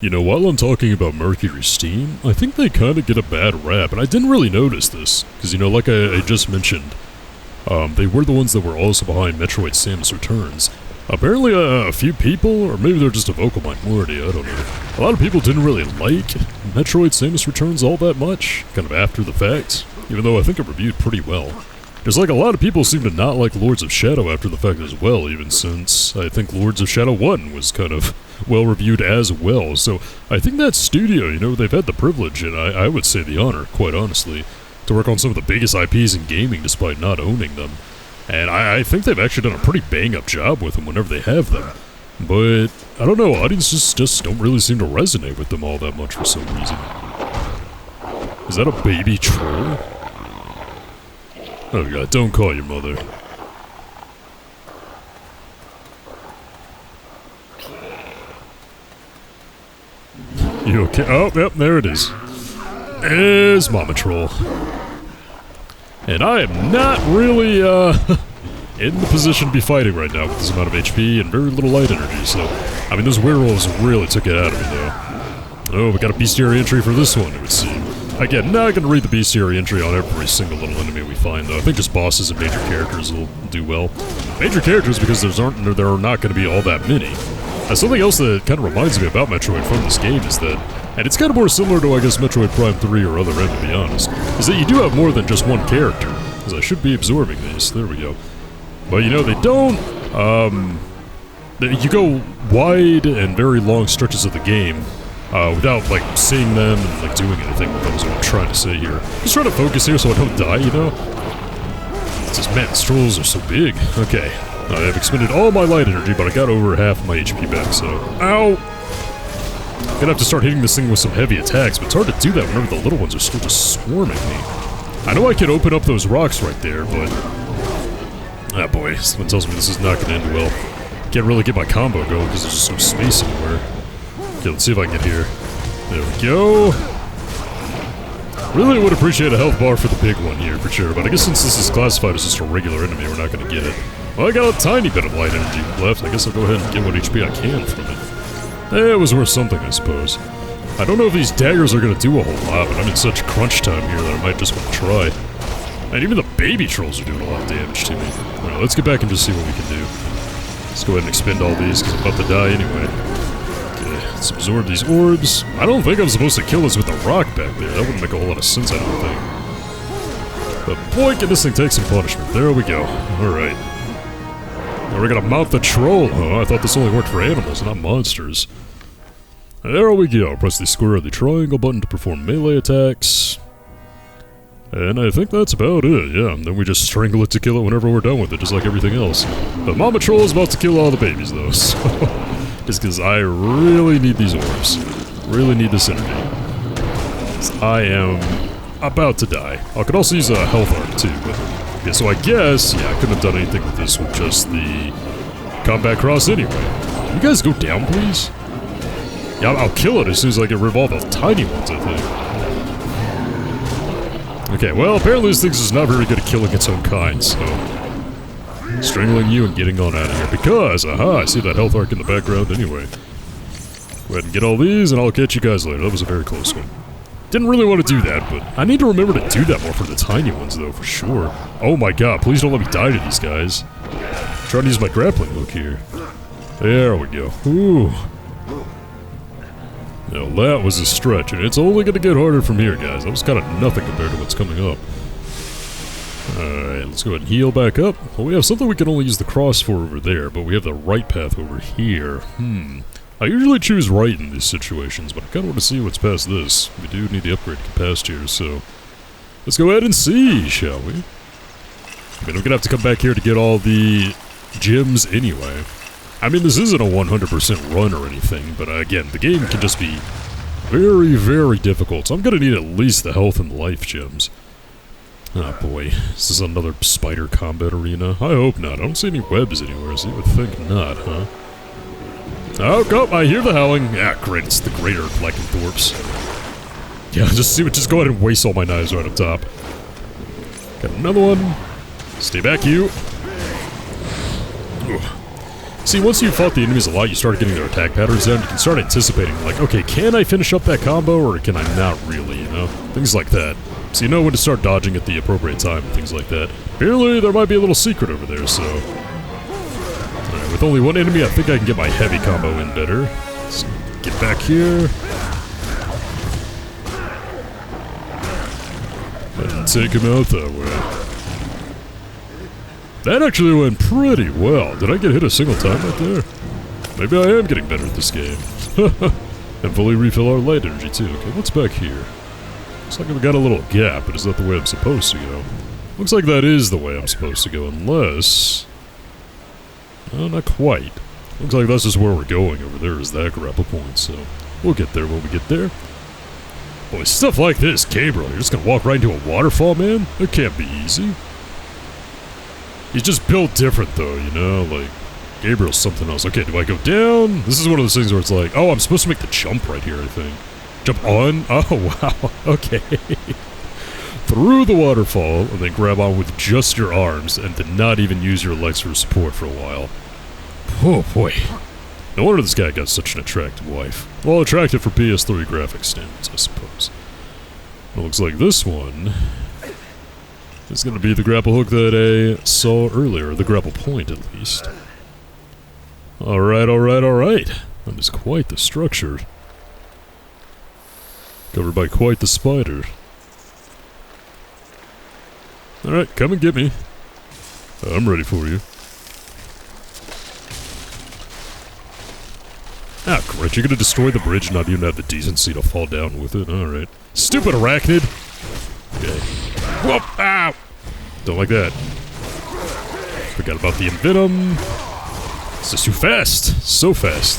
You know, while I'm talking about Mercury Steam, I think they kind of get a bad rap, and I didn't really notice this, because, you know, like I just mentioned, they were the ones that were also behind Metroid Samus Returns. Apparently a few people, or maybe they're just a vocal minority, I don't know. A lot of people didn't really like Metroid Samus Returns all that much, kind of after the fact, even though I think it reviewed pretty well. There's like a lot of people seem to not like Lords of Shadow after the fact as well, even since I think Lords of Shadow 1 was kind of well-reviewed as well. So I think that studio, you know, they've had the privilege, and I would say the honor, quite honestly, to work on some of the biggest IPs in gaming despite not owning them. And I think they've actually done a pretty bang-up job with them whenever they have them. But, I don't know, audiences just don't really seem to resonate with them all that much for some reason. Is that a baby troll? Oh god, don't call your mother. You okay? Oh, yep, there it is. There's Mama Troll. And I am not really, in the position to be fighting right now with this amount of HP and very little light energy, so... I mean, those werewolves really took it out of me, though. Oh, we got a bestiary entry for this one, it would seem. Again, not gonna read the bestiary entry on every single little enemy we find, though. I think just bosses and major characters will do well. Major characters, because there are not gonna be all that many. Something else that kind of reminds me about Metroid from this game is that, and it's kind of more similar to, I guess, Metroid Prime 3 or Other M, to be honest, is that you do have more than just one character. Because I should be absorbing these. There we go. But, you know, they don't, you go wide and very long stretches of the game without, like, seeing them and, like, doing anything with them is what I'm trying to say here. Just trying to focus here so I don't die, you know? It's just, man, these trolls are so big. Okay. I have expended all my light energy, but I got over half my HP back, so... Ow! I'm gonna have to start hitting this thing with some heavy attacks, but it's hard to do that whenever the little ones are still just swarming me. I know I could open up those rocks right there, but... Ah boy, someone tells me this is not gonna end well. Can't really get my combo going because there's just no space anywhere. Okay, let's see if I can get here. There we go. Really would appreciate a health bar for the big one here, for sure, but I guess since this is classified as just a regular enemy, we're not gonna get it. Well, I got a tiny bit of light energy left. I guess I'll go ahead and get what HP I can from it. It was worth something, I suppose. I don't know if these daggers are going to do a whole lot, but I'm in such crunch time here that I might just want to try. And even the baby trolls are doing a lot of damage to me. Alright, let's get back and just see what we can do. Let's go ahead and expend all these, because I'm about to die anyway. Okay, let's absorb these orbs. I don't think I'm supposed to kill this with the rock back there. That wouldn't make a whole lot of sense, I don't think. But boy, can this thing take some punishment. There we go. Alright. Now we're gonna mount the troll, huh? I thought this only worked for animals, not monsters. There we go. Press the square or the triangle button to perform melee attacks. And I think that's about it, yeah. And then we just strangle it to kill it whenever we're done with it, just like everything else. But Mama Troll is about to kill all the babies, though, so... just because I really need these orbs. Really need this energy. I am about to die. I could also use a health arc, too, but... Okay, so I guess, yeah, I couldn't have done anything with this with just the combat cross anyway. Can you guys go down, please? Yeah, I'll kill it as soon as I get rid of all the tiny ones, I think. Okay, well, apparently this thing is not very good at killing its own kind, so... strangling you and getting on out of here, because, aha, I see that health arc in the background anyway. Go ahead and get all these, and I'll catch you guys later. That was a very close one. Didn't really want to do that, but I need to remember to do that more for the tiny ones, though, for sure. Oh my god, please don't let me die to these guys. I'm trying to use my grappling hook here. There we go. Ooh. Now that was a stretch, and it's only going to get harder from here, guys. That was kind of nothing compared to what's coming up. Alright, let's go ahead and heal back up. Well, we have something we can only use the cross for over there, but we have the right path over here. I usually choose right in these situations, but I kind of want to see what's past this. We do need the upgrade capacity here, so... let's go ahead and see, shall we? I mean, I'm gonna have to come back here to get all the gems anyway. I mean, this isn't a 100% run or anything, but again, the game can just be very, very difficult, so I'm gonna need at least the health and life gems. Oh boy, is this another spider combat arena? I hope not. I don't see any webs anywhere, so you would think not, huh? Oh, go! I hear the howling. Ah, great, it's the greater lycanthropes. Yeah, just go ahead and waste all my knives right up top. Got another one. Stay back, you. Ugh. See, once you fought the enemies a lot, you start getting their attack patterns down, you can start anticipating, like, okay, can I finish up that combo, or can I not really, you know? Things like that. So you know when to start dodging at the appropriate time and things like that. Apparently, there might be a little secret over there, so... Alright, with only one enemy, I think I can get my heavy combo in better. Let's get back here. And take him out that way. That actually went pretty well. Did I get hit a single time right there? Maybe I am getting better at this game. And fully refill our light energy too. Okay, what's back here? Looks like I've got a little gap, but is that the way I'm supposed to go? Looks like that is the way I'm supposed to go, unless... not quite. Looks like that's just where we're going over there, is that grapple point, so... We'll get there when we get there. Boy, stuff like this, Gabriel, you're just gonna walk right into a waterfall, man? That can't be easy. He's just built different, though, you know? Like, Gabriel's something else. Okay, do I go down? This is one of those things where it's like, oh, I'm supposed to make the jump right here, I think. Jump on? Oh, wow. Okay. Through the waterfall, and then grab on with just your arms, and to not even use your legs for support for a while. Oh, boy. No wonder this guy got such an attractive wife. Well, attractive for PS3 graphics standards, I suppose. It looks like this one... It's gonna be the grapple hook that I saw earlier, the grapple point at least. Alright, alright, alright. That is quite the structure. Covered by quite the spider. Alright, come and get me. I'm ready for you. Ah, great, you're gonna destroy the bridge and not even have the decency to fall down with it? Alright. Stupid arachnid! Okay. Whoop! Ow! Don't like that. Forgot about the envenom. It's just too fast. So fast.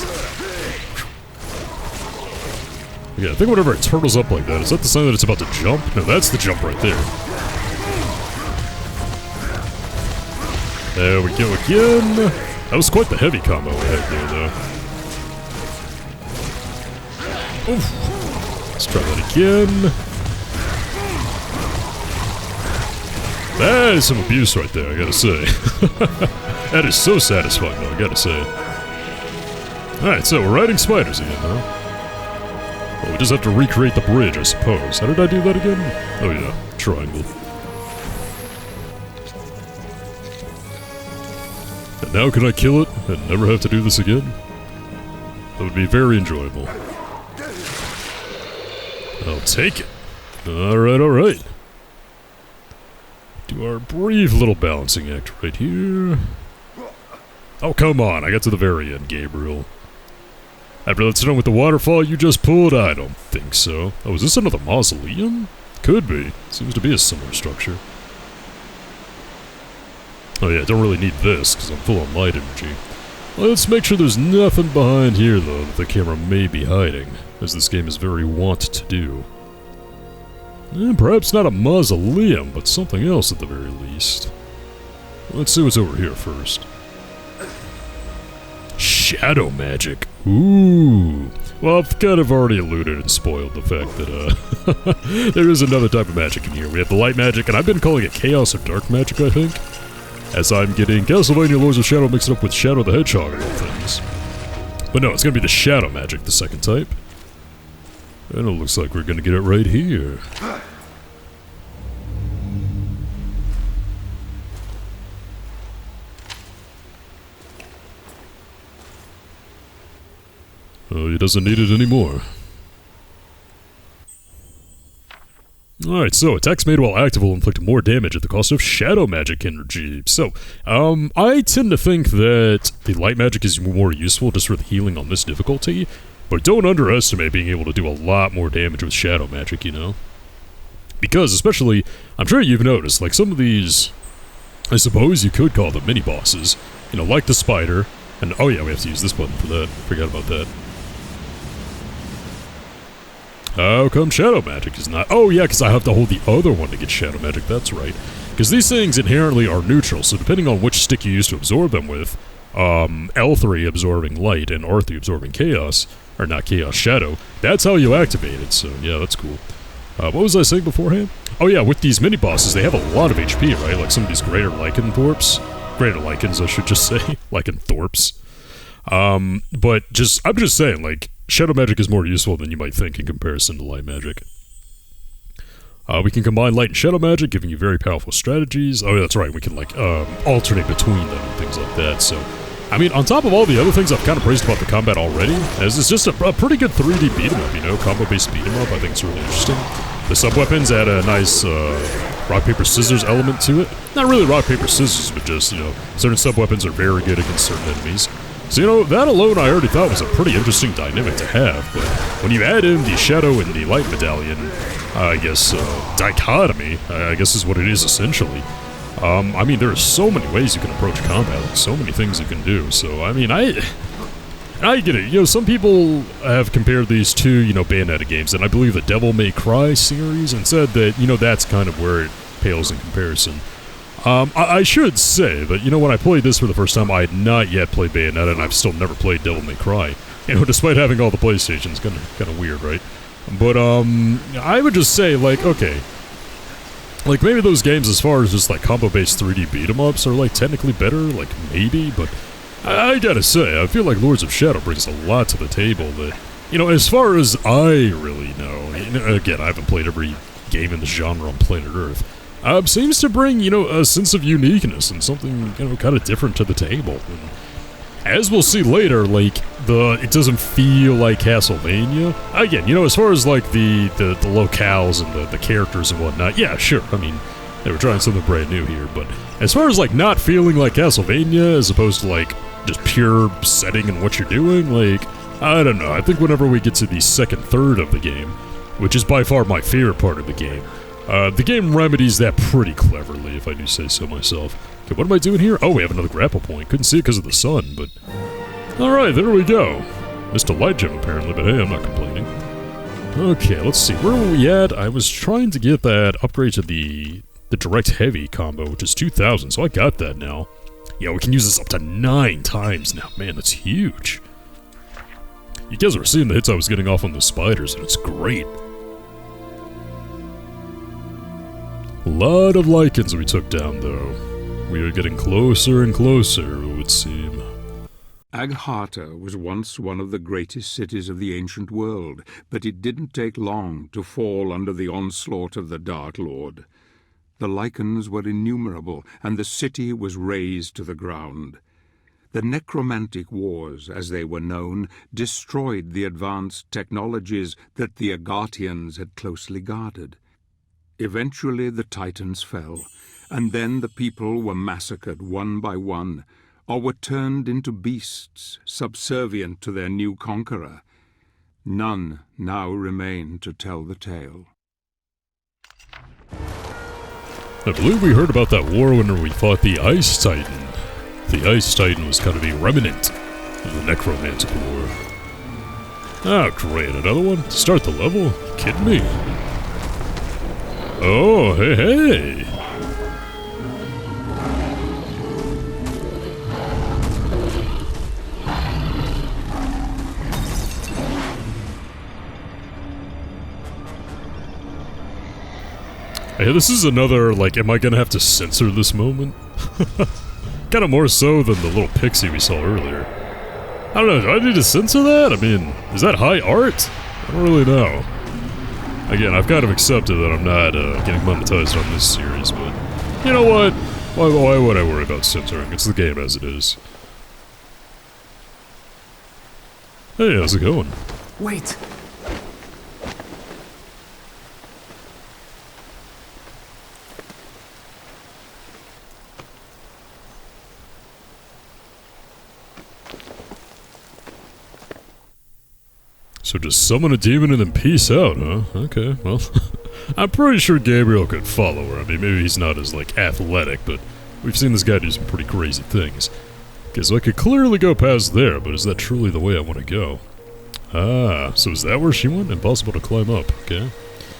Yeah, I think whenever it turtles up like that, is that the sign that it's about to jump? No, that's the jump right there. There we go again. That was quite the heavy combo we had there, though. Oof. Let's try that again. That is some abuse right there, I gotta say. That is so satisfying, though, I gotta say. Alright, so we're riding spiders again, huh? Well, we just have to recreate the bridge, I suppose. How did I do that again? Oh yeah, triangle. And now can I kill it and never have to do this again? That would be very enjoyable. I'll take it. Alright, alright. Do our brief little balancing act right here. Oh, come on. I got to the very end, Gabriel. After that's done with the waterfall you just pulled? I don't think so. Oh, is this another mausoleum? Could be. Seems to be a similar structure. Oh yeah, don't really need this, because I'm full on light energy. Let's make sure there's nothing behind here, though, that the camera may be hiding, as this game is very wont to do. Perhaps not a mausoleum, but something else at the very least. Let's see what's over here first. Shadow magic. Ooh. Well, I've kind of already alluded and spoiled the fact that, there is another type of magic in here. We have the light magic, and I've been calling it chaos or dark magic, I think. As I'm getting Castlevania Lords of Shadow mixed up with Shadow the Hedgehog and all things. But no, it's gonna be the shadow magic, the second type. And it looks like we're gonna get it right here. Oh, he doesn't need it anymore. Alright, so attacks made while active will inflict more damage at the cost of shadow magic energy. So, I tend to think that the light magic is more useful just for the healing on this difficulty, but don't underestimate being able to do a lot more damage with shadow magic, you know? Because, especially, I'm sure you've noticed, like some of these, I suppose you could call them mini-bosses, you know, like the spider, and oh yeah, we have to use this button for that, forgot about that. How come shadow magic is not? Oh yeah, because I have to hold the other one to get shadow magic, that's right. Because these things inherently are neutral, so depending on which stick you use to absorb them with, L3 absorbing light and R3 absorbing chaos, or not chaos, shadow, that's how you activate it, so yeah, that's cool. What was I saying beforehand? Oh yeah, with these mini-bosses, they have a lot of HP, right? Like some of these greater lycanthropes. Greater lycans, I should just say. Lycanthropes. But I'm just saying, like, shadow magic is more useful than you might think in comparison to light magic. We can combine light and shadow magic, giving you very powerful strategies. Oh, yeah, that's right. We can, like, alternate between them and things like that. So, I mean, on top of all the other things I've kind of praised about the combat already, as it's just a pretty good 3D beat-em-up, you know, combo-based beat-em-up. I think it's really interesting. The sub-weapons add a nice rock, paper, scissors element to it. Not really rock, paper, scissors, but just, you know, certain sub-weapons are very good against certain enemies. So, you know, that alone I already thought was a pretty interesting dynamic to have, but when you add in the shadow and the light medallion, I guess, dichotomy, I guess is what it is essentially. I mean, there are so many ways you can approach combat, like, so many things you can do, so, I mean, I get it. You know, some people have compared these to, you know, Bayonetta games, and I believe the Devil May Cry series, and said that, you know, that's kind of where it pales in comparison. I should say that, you know, when I played this for the first time, I had not yet played Bayonetta, and I've still never played Devil May Cry. You know, despite having all the PlayStations, kind of weird, right? But, I would just say, like, okay, like, maybe those games, as far as just, like, combo-based 3D beat-em-ups are, like, technically better, like, maybe, but I gotta say, I feel like Lords of Shadow brings a lot to the table that, you know, as far as I really know, you know, again, I haven't played every game in the genre on planet Earth, seems to bring, you know, a sense of uniqueness and something, you know, kind of different to the table. And as we'll see later, like, it doesn't feel like Castlevania. Again, you know, as far as, like, the locales and the characters and whatnot, yeah, sure, I mean, they were trying something brand new here, but as far as, like, not feeling like Castlevania as opposed to, like, just pure setting and what you're doing, like, I don't know, I think whenever we get to the second third of the game, which is by far my favorite part of the game remedies that pretty cleverly, if I do say so myself. Okay, what am I doing here? Oh, we have another grapple point. Couldn't see it because of the sun, but... Alright, there we go. Missed a light gem, apparently, but hey, I'm not complaining. Okay, let's see. Where were we at? I was trying to get that upgrade to the direct heavy combo, which is 2,000, so I got that now. Yeah, we can use this up to 9 times now. Man, that's huge. You guys were seeing the hits I was getting off on the spiders, and it's great. A lot of lichens we took down, though. We are getting closer and closer, it would seem. Aghata was once one of the greatest cities of the ancient world, but it didn't take long to fall under the onslaught of the Dark Lord. The lichens were innumerable, and the city was razed to the ground. The necromantic wars, as they were known, destroyed the advanced technologies that the Aghatians had closely guarded. Eventually the Titans fell, and then the people were massacred one by one, or were turned into beasts, subservient to their new conqueror. None now remain to tell the tale. I believe we heard about that war when we fought the Ice Titan. The Ice Titan was kind of a remnant of the Necromantic War. Oh, great, another one? To start the level? You kidding me? Oh, hey, hey! Hey, this is another, like, am I gonna have to censor this moment? Kinda more so than the little pixie we saw earlier. I don't know, do I need to censor that? I mean, is that high art? I don't really know. Again, I've kind of accepted that I'm not getting monetized on this series, but you know what? Why would I worry about censoring? It's the game as it is. Hey, how's it going? Wait! So just summon a demon and then peace out, huh? Okay, well, I'm pretty sure Gabriel could follow her. I mean, maybe he's not as, like, athletic, but we've seen this guy do some pretty crazy things. Okay, so I could clearly go past there, but is that truly the way I want to go? Ah, so is that where she went? Impossible to climb up, okay.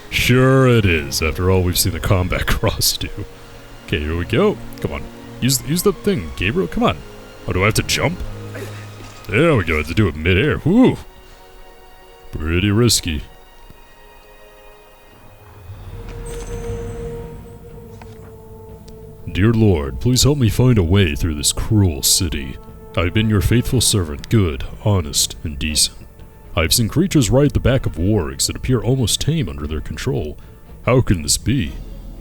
Sure it is, after all we've seen the combat cross do. Okay, here we go. Come on, use the thing, Gabriel, come on. Oh, do I have to jump? There we go, I have to do it mid-air, whoo! Pretty risky. Dear Lord, please help me find a way through this cruel city. I've been your faithful servant, good, honest, and decent. I've seen creatures ride the back of wargs that appear almost tame under their control. How can this be?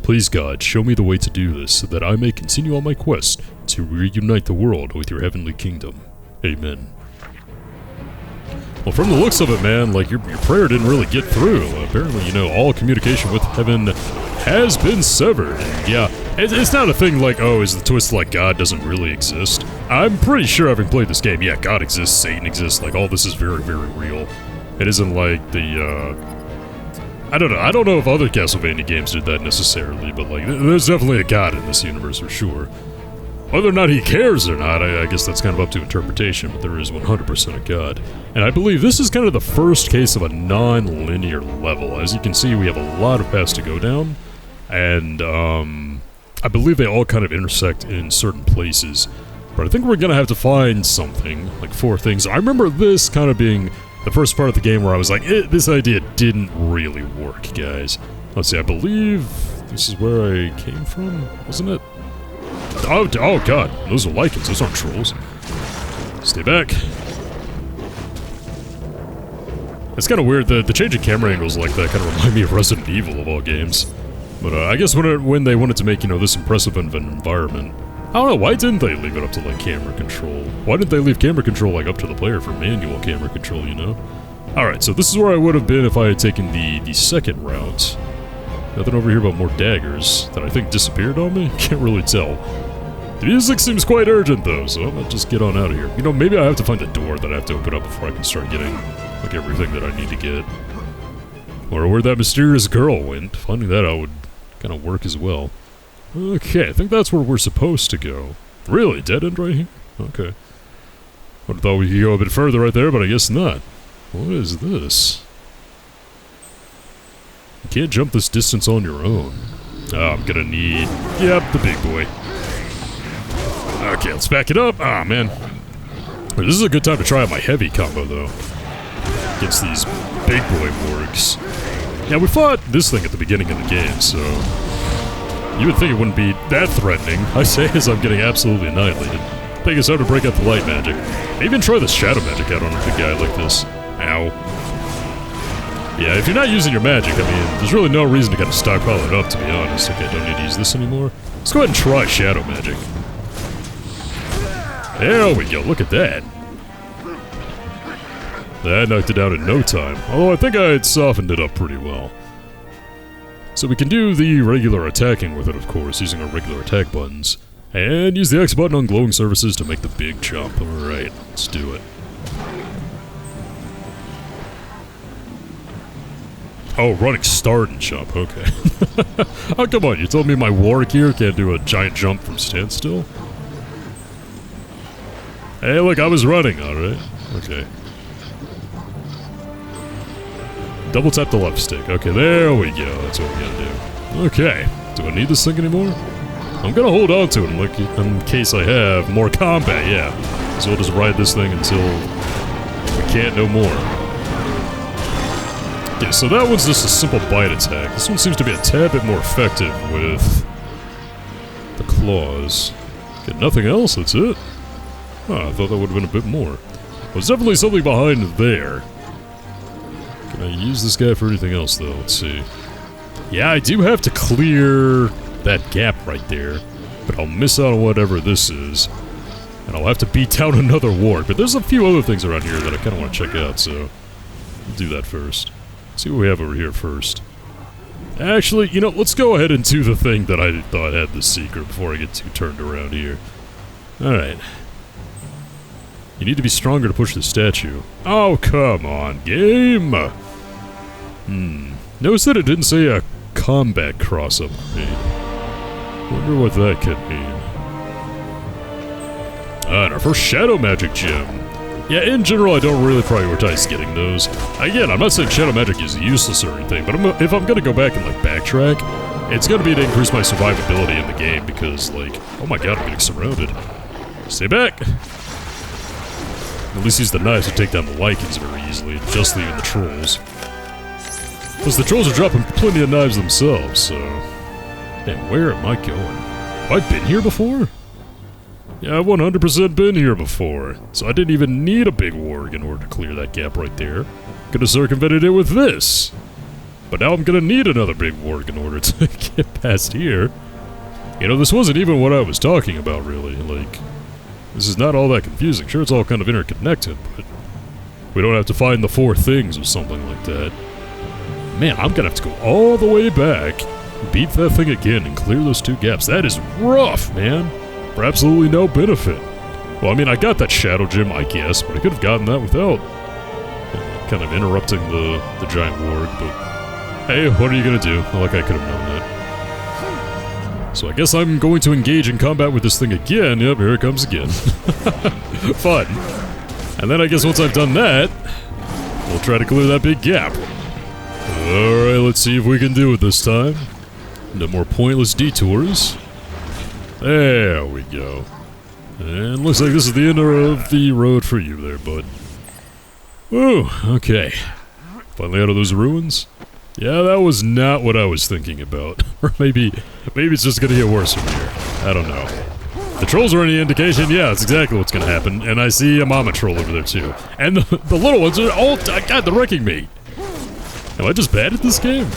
Please God, show me the way to do this, so that I may continue on my quest to reunite the world with your heavenly kingdom. Amen. Well, from the looks of it, man, like, your prayer didn't really get through. Apparently, you know, all communication with heaven has been severed. And yeah, it's not a thing like, oh, is the twist like God doesn't really exist? I'm pretty sure having played this game, yeah, God exists, Satan exists, like, all this is very, very real. It isn't like the, I don't know if other Castlevania games did that necessarily, but, like, there's definitely a God in this universe for sure. Whether or not he cares or not, I guess that's kind of up to interpretation, but there is 100% a God. And I believe this is kind of the first case of a non-linear level. As you can see, we have a lot of paths to go down, and I believe they all kind of intersect in certain places. But I think we're gonna have to find something, like 4 things. I remember this kind of being the first part of the game where I was like, this idea didn't really work, guys. Let's see, I believe this is where I came from, wasn't it? Oh god, those are lichens, those aren't trolls. Stay back. It's kind of weird, the changing camera angles like that kind of remind me of Resident Evil of all games. But I guess when they wanted to make, you know, this impressive of an environment, I don't know, why didn't they leave it up to, like, camera control? Why didn't they leave camera control, like, up to the player for manual camera control, you know? Alright, so this is where I would have been if I had taken the second route. Nothing over here but more daggers that I think disappeared on me? Can't really tell. The music seems quite urgent, though, so I'm gonna just get on out of here. You know, maybe I have to find a door that I have to open up before I can start getting, like, everything that I need to get. Or where that mysterious girl went. Finding that out would kind of work as well. Okay, I think that's where we're supposed to go. Really? Dead end right here? Okay. Would have thought we could go a bit further right there, but I guess not. What is this? You can't jump this distance on your own. Oh, I'm gonna need... Yep, the big boy. Okay, let's back it up. Ah, man. This is a good time to try out my heavy combo, though. Against these big boy wargs. Yeah, we fought this thing at the beginning of the game, so... You would think it wouldn't be that threatening. I say as I'm getting absolutely annihilated. I think it's time to break out the light magic. Maybe even try the shadow magic out on a big guy like this. Ow. Yeah, if you're not using your magic, I mean, there's really no reason to kind of stockpile it up, to be honest. Okay, I don't need to use this anymore. Let's go ahead and try shadow magic. There we go, look at that. That knocked it out in no time. Although I think I had softened it up pretty well. So we can do the regular attacking with it, of course, using our regular attack buttons. And use the X button on glowing surfaces to make the big jump. Alright, let's do it. Oh, running start and jump, okay. Oh, come on, you told me my warg here can't do a giant jump from standstill? Hey, look, I was running, alright. Okay. Double tap the left stick. Okay, there we go. That's what we gotta do. Okay. Do I need this thing anymore? I'm gonna hold on to it in case I have more combat, yeah. So we'll just ride this thing until we can't no more. Okay, so that one's just a simple bite attack. This one seems to be a tad bit more effective with the claws. Okay, nothing else, that's it? Oh, I thought that would have been a bit more. There's definitely something behind there. Can I use this guy for anything else, though? Let's see. Yeah, I do have to clear that gap right there, but I'll miss out on whatever this is, and I'll have to beat down another ward. But there's a few other things around here that I kind of want to check out, so we'll do that first. See what we have over here first. Actually, you know, let's go ahead and do the thing that I thought had the secret before I get too turned around here. Alright. You need to be stronger to push the statue. Oh, come on, game! Notice that it didn't say a combat cross upgrade. Wonder what that could mean. And our first shadow magic gem. Yeah, in general, I don't really prioritize getting those. Again, I'm not saying shadow magic is useless or anything, but if I'm gonna go back and, like, backtrack, it's gonna be to increase my survivability in the game, because, like, oh my god, I'm getting surrounded. Stay back! At least use the knives to take down the lichens very easily, just leaving the trolls. Plus, the trolls are dropping plenty of knives themselves, so... Man, where am I going? Have I been here before? Yeah, I've 100% been here before, so I didn't even need a big warg in order to clear that gap right there. Could have circumvented it with this. But now I'm gonna need another big warg in order to get past here. You know, this wasn't even what I was talking about, really. Like, this is not all that confusing. Sure, it's all kind of interconnected, but we don't have to find the 4 things or something like that. Man, I'm gonna have to go all the way back, beat that thing again, and clear those 2 gaps. That is rough, man. For absolutely no benefit. Well, I mean, I got that shadow gem, I guess, but I could have gotten that without kind of interrupting the giant warg, but hey, what are you gonna do? Well, like I could have known that. So I guess I'm going to engage in combat with this thing again. Yep, here it comes again. Fun. And then I guess once I've done that, we'll try to clear that big gap. Alright, let's see if we can do it this time. No more pointless detours. There we go. And looks like this is the end of the road for you there, bud. Whew, okay. Finally out of those ruins. Yeah, that was not what I was thinking about. Or maybe it's just gonna get worse from here. I don't know. The trolls are any indication, yeah, that's exactly what's gonna happen. And I see a mama troll over there too. And the little ones are all, God, they're wrecking me. Am I just bad at this game?